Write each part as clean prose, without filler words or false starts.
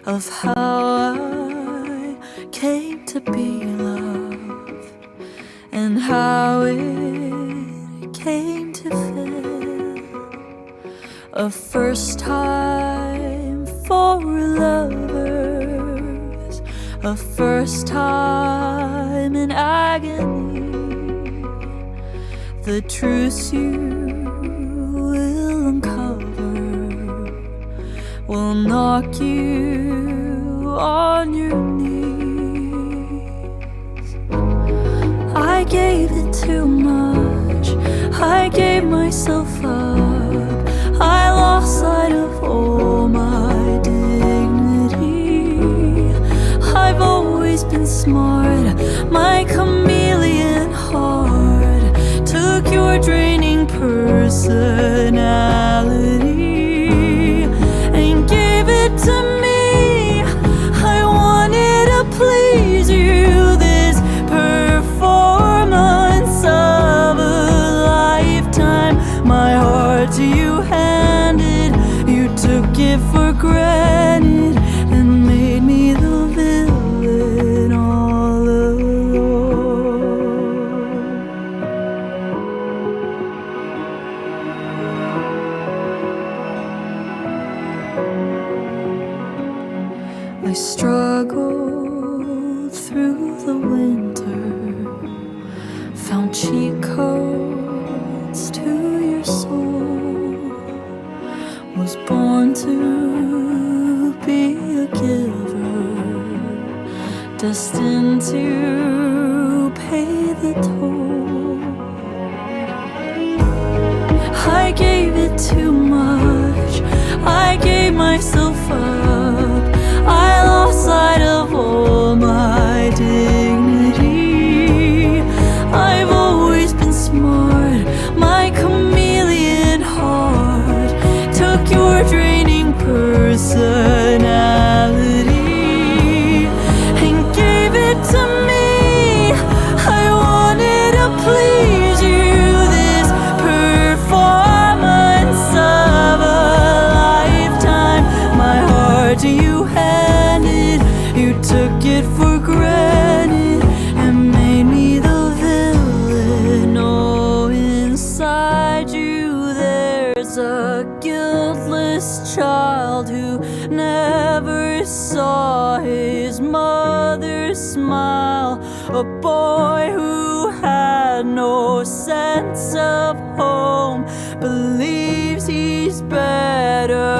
of how I came to be loved and how it came to feel a first time for lovers, a first time in agony. The truths you will uncover will knock you on your knees. I gave it too much, I gave myself up, I lost sight of all my dignity. I've always been smart, my chameleon heart took your draining personality and gave it to me. I wanted to please you, this performance of a lifetime. My heart to you handed, you took it for granted and made me the villain all alone. I struggled through the winter, found cheat codes to your soul, was born to be a giver, destined to pay the toll. I gave it too much, I gave myself up, I lost sight of all my dignity. I've always been smart, my chameleon heart took your draining personality and gave it to me. I wanted to please you, this performance of a lifetime. My heart to you handed, you took it for granted and made me the villain. Oh, inside you there's a guiltless child who never saw his mother smile, a boy who had no sense of home, believes he's better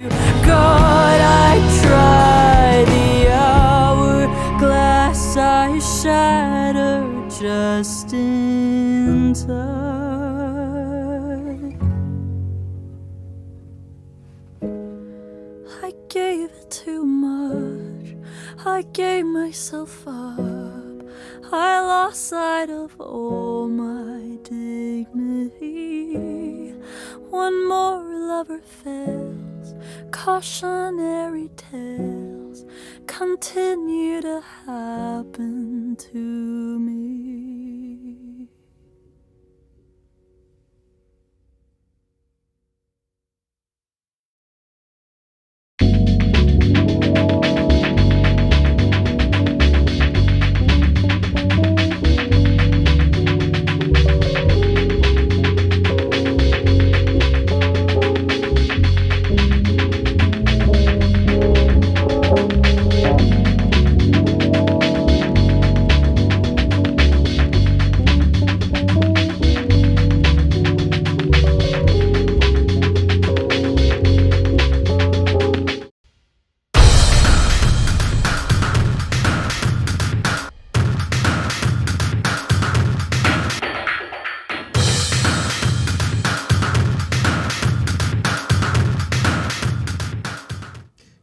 God, I tried. The hourglass I shattered just in time. I gave it too much. I gave myself up. I lost sight of all my dignity. One more lover fails. Cautionary tales continue to happen to me.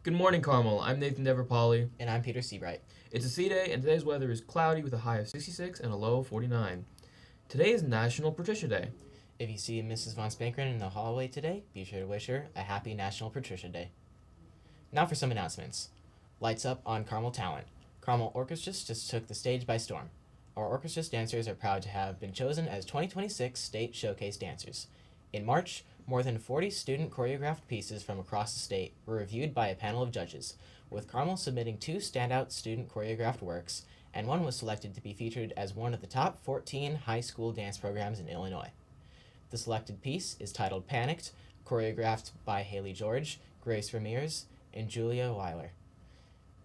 Good morning, Carmel. I'm Nathan Deverpolly. And I'm Peter Seabright. It's a sea day, and today's weather is cloudy with a high of 66 and a low of 49. Today is National Patricia Day. If you see Mrs. Von Spankeren in the hallway today, be sure to wish her a happy National Patricia Day. Now for some announcements. Lights up on Carmel Talent. Carmel Orchestras just took the stage by storm. Our orchestra's dancers are proud to have been chosen as 2026 State Showcase Dancers. In March, more than 40 student choreographed pieces from across the state were reviewed by a panel of judges, with Carmel submitting 2 standout student choreographed works, and one was selected to be featured as one of the top 14 high school dance programs in Illinois. The selected piece is titled Panicked, choreographed by Haley George, Grace Ramirez, and Julia Weiler.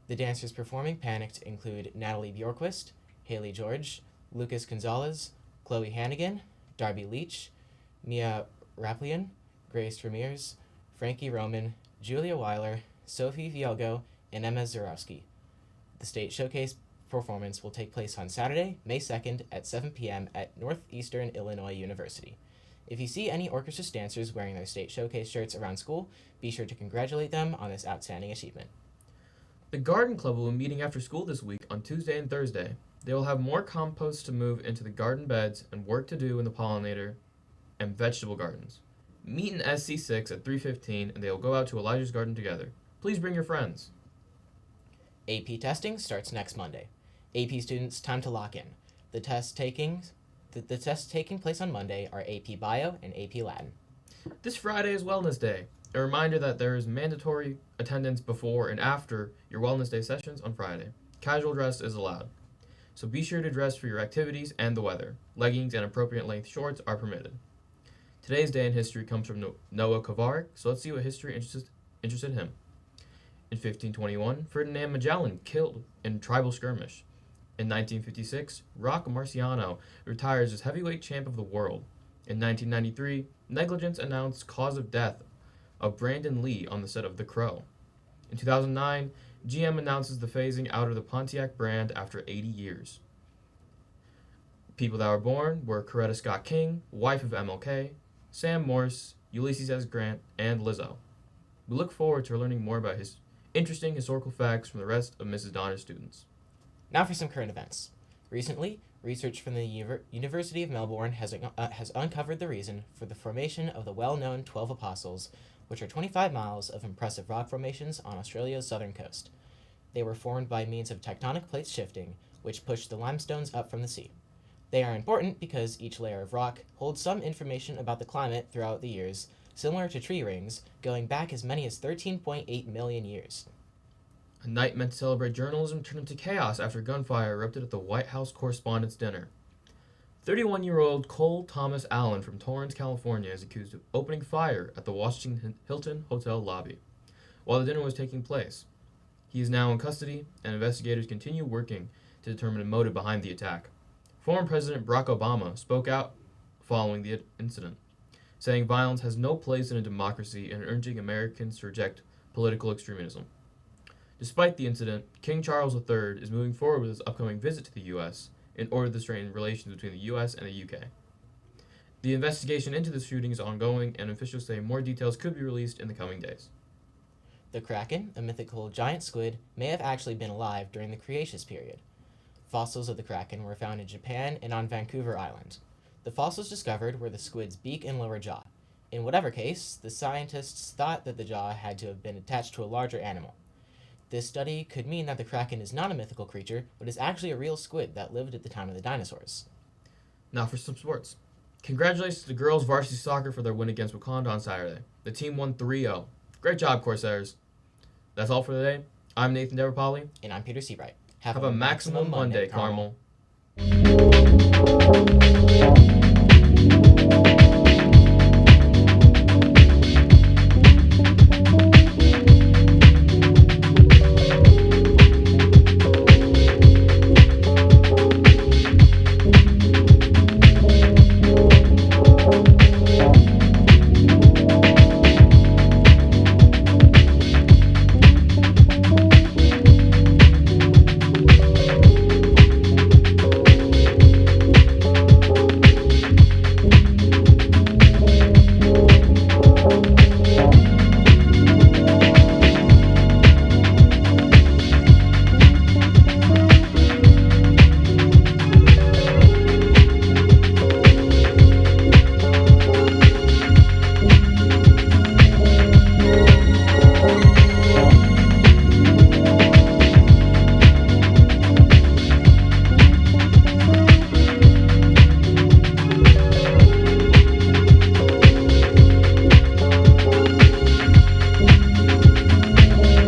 The dancers performing Panicked include Natalie Bjorquist, Haley George, Lucas Gonzalez, Chloe Hannigan, Darby Leach, Mia Raplian, Grace Ramirez, Frankie Roman, Julia Weiler, Sophie Vielgo, and Emma Zarowski. The state showcase performance will take place on Saturday, May 2nd at 7 p.m. at Northeastern Illinois University. If you see any orchestra dancers wearing their state showcase shirts around school, be sure to congratulate them on this outstanding achievement. The Garden Club will be meeting after school this week on Tuesday and Thursday. They will have more compost to move into the garden beds and work to do in the pollinator and vegetable gardens. Meet in SC6 at 3:15 and they will go out to Elijah's garden together. Please bring your friends. AP testing starts next Monday. AP students, time to lock in. The tests taking place on Monday are AP Bio and AP Latin. This Friday is Wellness Day. A reminder that there is mandatory attendance before and after your Wellness Day sessions on Friday. Casual dress is allowed. So be sure to dress for your activities and the weather. Leggings and appropriate length shorts are permitted. Today's day in history comes from Noah Kovarik, so let's see what history interested him. In 1521, Ferdinand Magellan killed in tribal skirmish. In 1956, Rock Marciano retires as heavyweight champ of the world. In 1993, negligence announced cause of death of Brandon Lee on the set of The Crow. In 2009, GM announces the phasing out of the Pontiac brand after 80 years. People that were born were Coretta Scott King, wife of MLK, Sam Morse, Ulysses S. Grant, and Lizzo. We look forward to learning more about his interesting historical facts from the rest of Mrs. Donner's students. Now for some current events. Recently, research from the University of Melbourne has uncovered the reason for the formation of the well-known 12 Apostles, which are 25 miles of impressive rock formations on Australia's southern coast. They were formed by means of tectonic plates shifting, which pushed the limestones up from the sea. They are important because each layer of rock holds some information about the climate throughout the years, similar to tree rings, going back as many as 13.8 million years. A night meant to celebrate journalism turned into chaos after gunfire erupted at the White House Correspondents' Dinner. 31-year-old Cole Thomas Allen from Torrance, California is accused of opening fire at the Washington Hilton Hotel lobby while the dinner was taking place. He is now in custody, and investigators continue working to determine the motive behind the attack. Former President Barack Obama spoke out following the incident, saying violence has no place in a democracy and urging Americans to reject political extremism. Despite the incident, King Charles III is moving forward with his upcoming visit to the U.S. in order to strengthen relations between the U.S. and the U.K. The investigation into the shooting is ongoing, and officials say more details could be released in the coming days. The kraken, a mythical giant squid, may have actually been alive during the Cretaceous period. Fossils of the kraken were found in Japan and on Vancouver Island. The fossils discovered were the squid's beak and lower jaw. In whatever case, the scientists thought that the jaw had to have been attached to a larger animal. This study could mean that the kraken is not a mythical creature, but is actually a real squid that lived at the time of the dinosaurs. Now for some sports. Congratulations to the girls varsity soccer for their win against Wakanda on Saturday. The team won 3-0. Great job, Corsairs. That's all for today. I'm Nathan Deverpolly. And I'm Peter Seabright. Have a maximum Monday, Carmel.